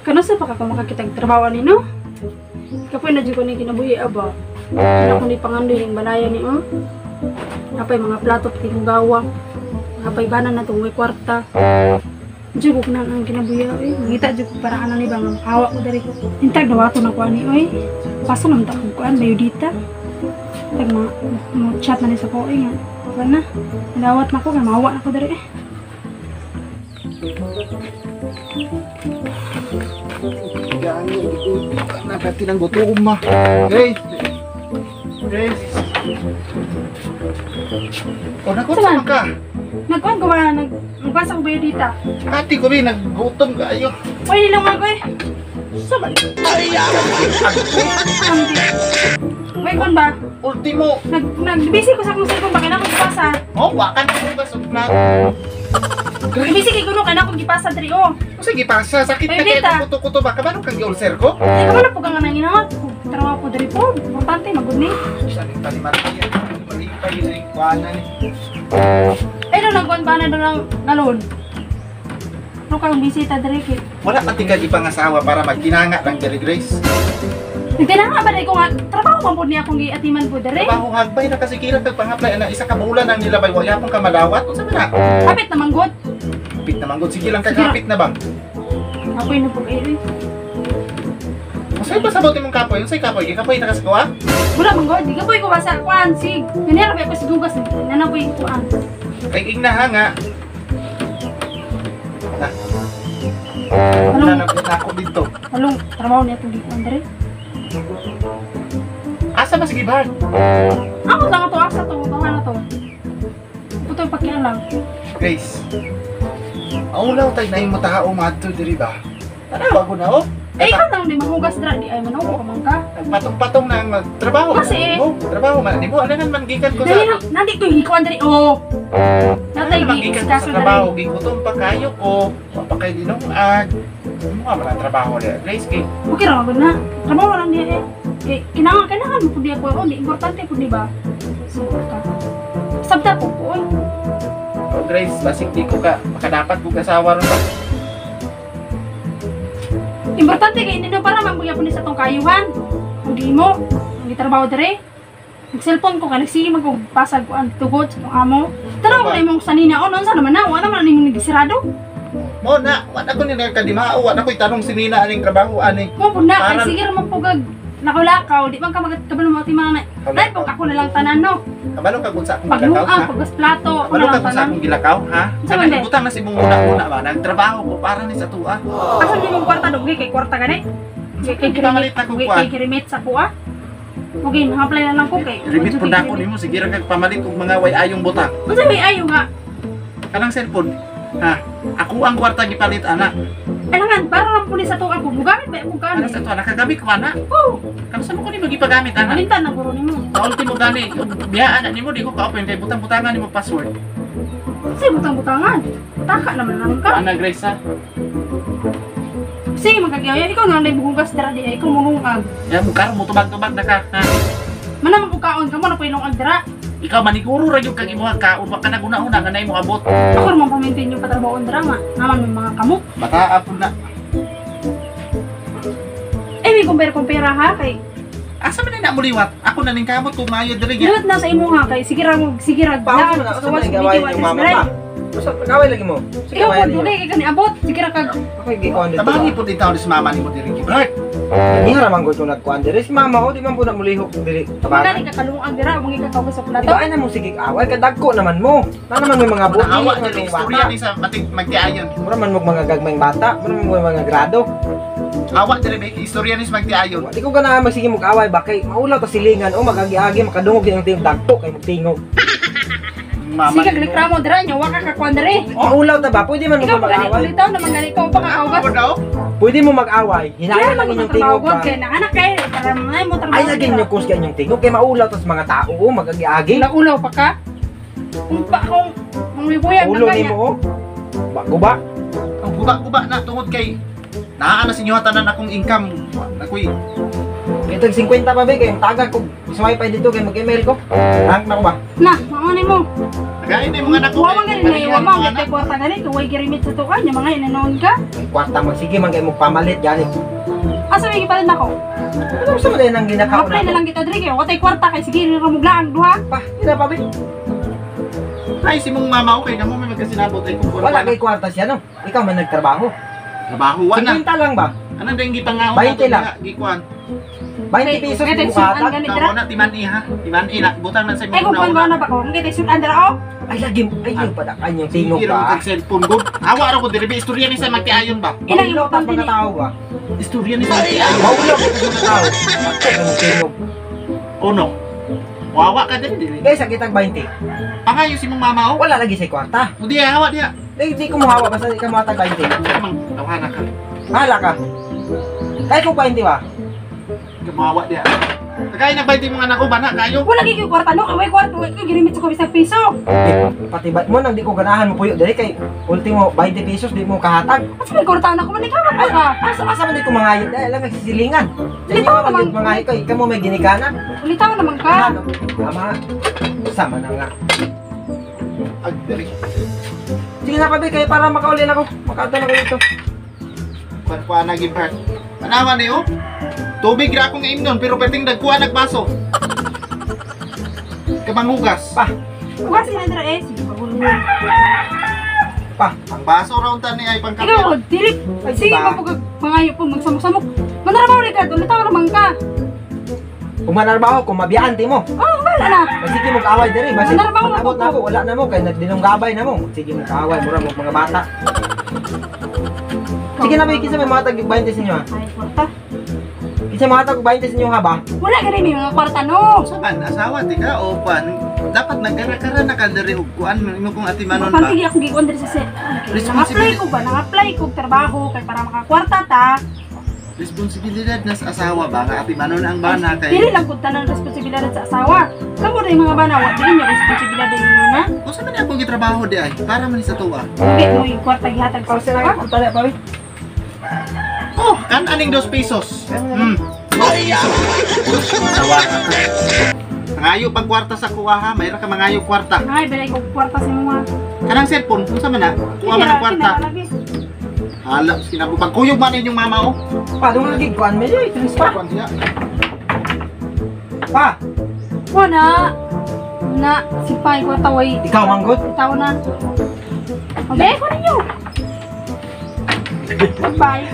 Kano sa pa ka makakitag trabaho ni no? Kapoy na jud ko ni kinabuhi aba. Wala ko ni pangandoy ning balaya ni Apay mga plato pati kong gawa. Apay banan na tong may kwarta. Jud ko na ang kinabuhi oy. Ngita jud ko para ana ni bang hawa ko diri. Intag dawato na ko ani oy. Paso nam ta ko kuan bayudita. Tag mo chat na ni sa ko nga. Wala na. Dawat na ko kay mawa na ko diri Gani, nakati ng gutom ma. Grace! Grace! O, nakuha ka. Nagkuhan ko ba? Nagbasa ko ba yun dita? Ati ko rin, naggutom ka ayo. Uy, nilang ako eh. Sama. Ay, Uy, kun ba? ultimo. Nag-busy ko sa akong cellphone ba? Kailangan kong gipasa. Oh, wakan ko ba sa plat? Nag-busy kay kuno, kailangan kong gipasa diri oh. Sige, pasa. Sakit na Ay, kayo Rita. ng kuto-kuto ba? Kabalo kang ulcer ko? Ay, kamala po ka nga nang inangat. Trabaho po diri po. Importante, magod ni. Sabi pa ni Maria. Malipay yung ikuanan eh. Ay, doon nagkuhan ba na doon ng galon? Ano kang bisita diri kit? Wala pati ka ipangasawa para magkinanga ng Jerry Grace. Nagtinanga ba diri ko nga? Trabaho man po niya akong giatiman po diri. Trabaho hagbay na kasi kira kag pangaplay na isa ka bulan ang nilabay wala pong kamalawat. Unsa man na? Kapit naman god. Kapit naman gud sige lang kagapit na bang. Apoy na po kayo eh. Unsay ba sabot imong kapoy? Unsay kapoy? Gikapoy na kasi ko ha? Wala man god. Di ka po ko basa kuan sig. Ganyan ra ba ko sigugas. Nanapoy kuan. Kay ignaha nga. Na. Anong Nanap na ako dito. Halong trabaho niya itong gikuan diri. Asa ba sige Bart? Ako lang ito, asa to, bawa na to. Ito yung pakialam. Grace. Aulaw tay na imong tao madto diri ba? Tanawa ko na oh. Eh, ikaw lang di mahugas dira, di ay manuho ka man ka. Nagpatong-patong na ang trabaho. Kasi- Trabaho man nimo alangan man gikan ko Dali na, sa nandi ko yung gikuan diri, oh. Natay Alangan man gikas gikan ko kaso sa diri. trabaho gigutom pa kayo ko. Wa pa kay dinungag. Ano nga man ang trabaho niya? Grace kay Okay ra magod na. Trabaho lang niya eh. Eh, kinangan mo po di ako, oh, di importante po di ba? So, ka. Sabta po po, oy. Oh, Grace, basig di ko ka makadapat ko kasawa ron ba? Importante kay nino para mambuya po ni sa tong kayuhan. Kung di mo, ang gitrabaho diri. Nag-cellphone ko ka, nagsige magpasag ko ang tugod sa tong amo. Tanaw ko na imong sanina, oh, noon sa naman na, wala man nimong nagisirado. Mo na, wa na ko ni nagkadimao, wa na ko itanong sinina aning trabaho ani. Mo po na, Parang- ay sige raman po gag nakulakaw, di man ka kabalo mo ti mga na. Dahil po ako na lang tanan no. Kabalo ka kung sa akong gilakaw Pagluang, ha? paggas plato, ako Kabalo na ka lang kung sa tanan. akong gilakaw ha? Sa Sa mali? butang na si mong una-una ba? Nagtrabaho ko para ni sa tuwa. Asa ni mong kwarta dugay kay kwarta gani? Kay Pinamalit na ko kuan. kay kirimit sa kuha. Okay, nakaplay na lang ko kay. Limit po na ako nimo sige ra kag pamalit og mga way ayong butang. Unsa may ayo nga? Kanang cellphone. Ha? Ako ang kwarta gipalit ana. Alangan para lang pulis sa tuwa ko. Bugamit ba mo Ano gani? sa tuwa nakagamit ko ana? Oh, Kano sa mo ko nimo gipagamit ana? malintan na guro nimo. Sa ultimo gani, biyaan nimo di ko ka-open kay butang-butangan nimo password. Sige butang-butangan. Taka naman lang ka. Ana Grace ha? Sige magkagiyaw. Ikaw na lang buhugas dira di ay ikaw munungag. Ya mo karon mo tubag-tubag na ka. Ha? Manang magkukaon ka mo na painong dira. Ikaw maniguro ra yung kag imong kaon wa ka naguna-una nga nay mo abot. Ako naman pamintin yung patrabaho ang drama. Naman may mga kamok. Bataa po na. Eh, may compare ha kay. Asa man na muliwat? Ako na ning kamot tumayo diri nga. Liwat na sa imo ha kay. Sige ra Paano mo na? Asa man ang gawain yung mama pa? Basta gawin lagi mo. Sige, Ikaw bayan po niyo. duli kay kani abot. Sige ra kag. Ako yung gikuan dito. Tabangi po ditaw sa mama nimo diri Gibrat. Hindi haraman ko itong nagkuan diri. Si mama ko, di man po na mulihok diri. Magani Tabangan. ka kalungag dira mo gikakaw sa plato. Ito ay na mo sige away. Kadagko naman mo. Na naman may mga buti. Naawa May diri mga istorya bata. ni sa magtiayon. Mura man mo mga gagmayng bata. Mura man mo mga grado. Awa diri may istorya ni sa magtiayon. Di ko gana magsige mo away ba kay maulaw ta silingan o magagi-agi makadungog yung tingog dagto kay magtingog. Mama Sige reklamo dira nya wa ka kakuan diri. Maulaw ta ba? Pwede man mo Ikaw magani mag-away. ulitaw na magani ko pa ka Ako awgas. daw? Pwede mo mag-away. Hinayan lang inyong tingog ba? Kay na anak kay para may mo trabaho. Ay lagi niyo kus kay inyong tingog kay maulaw ta sa mga tao o magagi-agi. Ulaw pa ka. Kung pa kung may buyag Ulo na ni kanya. mo. Bago ba? Ang guba-guba na tungod kay Naa na sinyo tanan akong income. Ako'y Ito 50 pa ba kay taga ko. Swipe dito kay mag-email ko. Rank na ko ba? Na, mamani mo. nagain na yung mga anak ko. Huwag nga rin na iwan mo. mga Ang kwarta nga rin. Huwag girimit sa tukan. Yung mga inanoon ka. Ay kwarta magsige man kay mo pamalit gani. Asa may ipalit na ko? Ano sa man nang ginakaw Apply na na? lang kita diri kay watay kwarta kay sige rin ramuglaan duha. Pa, ina pa ba? Ay, si mong mama ko kay namo may magkasinabot ay kung Wala kay kwarta siya no. Ikaw man nagtrabaho. trabaho na. 50 lang ba? Anong ding gipangao? 20 lang. Gikuan. 20 pesos Kaya di sudan bukatan. ganit Tamo dira. na timan iha. Timan ina butang na sa Ay kung mga kuan ba ba ko? Ngiti sudan dira oh. Ay lagi ay yung padakan yung tingog Tingog ba? kag cellphone gud. Awa ra ko diri ba istorya ni sa magtiayon ba? Ilang Ilang importante ni. pagkatao ba? Istorya ni sa magtiayon. Maulo ko sa tao. Ang tingog. Ono. Wawa ka diri. Guys, sakitag 20. Pangayo si mong mama oh. Wala lagi sa kwarta. Hindi hawa dia. Di ko muhawa basta di ka matag 20. Mang tawhana ka. Hala ka. Kaya kung 20 ba? Kamawa dia. Kagaya na 20 mga anak ko bana kayo. Wala gigi kwarta no kay kwarta ko girimit sa ko bisag piso. Pati ba mo nang di ko ganahan mo puyo dali kay ultimo 20 pesos di mo kahatag. Asa may kwarta na ko man ikaw ka. Asa man di ko mangayod dahil lang nagsisilingan. Sa inyo Ikaw man naman. yung mangayod ko, ikaw mo may ginikanan. Ulitaw naman ka. Ano? Tama. Sama na nga. Ag diri. Sige na pabi kay para makauli na ako. Makauta na ko dito. Kuan na gimpart. Manawa ni oh. Tubig ra akong imnon pero perting dagkuha nagbaso. Kamanghugas. Pa, Kuha si Andra eh. Sige pagulo mo. pa. Ang baso ra unta ni ay Ikaw, pangkapya. dili. Ay, Sige diba? mapag mangayo po magsamok-samok. Manarabaw rin ka, ulitaw naman ka. Kung manarbaho ko, mabiyante mo. Oh, wala na. Sige mo kaaway diri. Basi Manarbaho na abot po. na ako. Wala na mo. Kaya nagdinunggabay na mo. Sige mo kaaway. Mura mo mga bata. Sige na ba, kisa may matag 20 sa inyo ha? Ay, kwarta. Kisa matag 20 sa inyo ha ba? Wala ka rin may mga kwarta no. Saban asawa di ka o kuan. Dapat nagkara-kara na ka diri og kuan mo kung ati manon ba. Pagpili akong gigon diri sa set. Nang-apply ko ba? Nang-apply ko trabaho kay para makakwarta ta. Responsibilidad na sa asawa ba nga ati manon ang bana Dili kay. lang kung tanan responsibilidad sa asawa. Kamo rin mga bana, wa dili nyo responsibilidad din na. Unsa man ako gitrabaho di ay para man sa tuwa. Hindi mo yung kwarta gihatag sa Pause na asawa. nga. Tala pa ba? Oh, kan aning 2 pesos. Asawa. Mangayo pag kwarta sa kuha ha, mayra ka mangayo kwarta. Ay, bilay ko kwarta sa mga. Kanang cellphone unsa man na? Kuha man ang kwarta. Hala, sinabu pagkuyog man inyong mama oh. Pa, doon lagi kuan mo yun. Itulis pa. Kuan diya. Pa, Wala. Na, si Pai ko taway. ikaw manggod. Itaw na. Okay, ko ninyo. Bye.